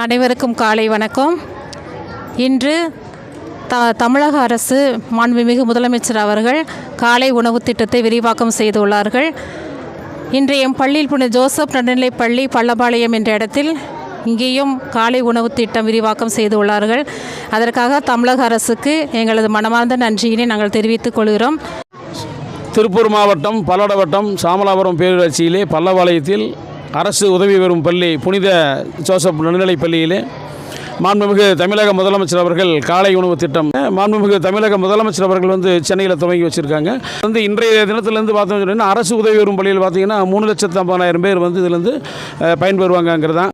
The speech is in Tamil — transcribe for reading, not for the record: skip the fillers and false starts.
அனைவருக்கும் காலை வணக்கம். இன்று தமிழக அரசு மாண்புமிகு முதலமைச்சர் அவர்கள் காலை உணவு திட்டத்தை விரிவாக்கம் செய்துள்ளார்கள். இன்று எம் பள்ளியில் புனித ஜோசப் நடுநிலைப்பள்ளி பள்ளபாளையம் என்ற இடத்தில் இங்கேயும் காலை உணவு திட்டம் விரிவாக்கம் செய்துள்ளார்கள். அதற்காக தமிழக அரசுக்கு எங்களது மனமார்ந்த நன்றியினை நாங்கள் தெரிவித்துக் கொள்கிறோம். திருப்பூர் மாவட்டம் பல்லட வட்டம் சாமலாபுரம் பேரூராட்சியிலே பள்ளபாளையத்தில் அரசு உதவி பெறும் பள்ளி புனித ஜோசப் நடுநிலைப் பள்ளியிலே மாண்புமிகு தமிழக முதலமைச்சர் அவர்கள் காலை உணவு திட்டம் மாண்புமிகு தமிழக முதலமைச்சர் அவர்கள் சென்னையில் துவங்கி வச்சுருக்காங்க. இன்றைய தினத்திலேருந்து பார்த்தோம்னு சொன்னால் அரசு உதவி பெறும் பள்ளியில் பார்த்தீங்கன்னா 3,50,000 பேர் இதிலேருந்து பயன்பெறுவாங்கங்கிறது தான்.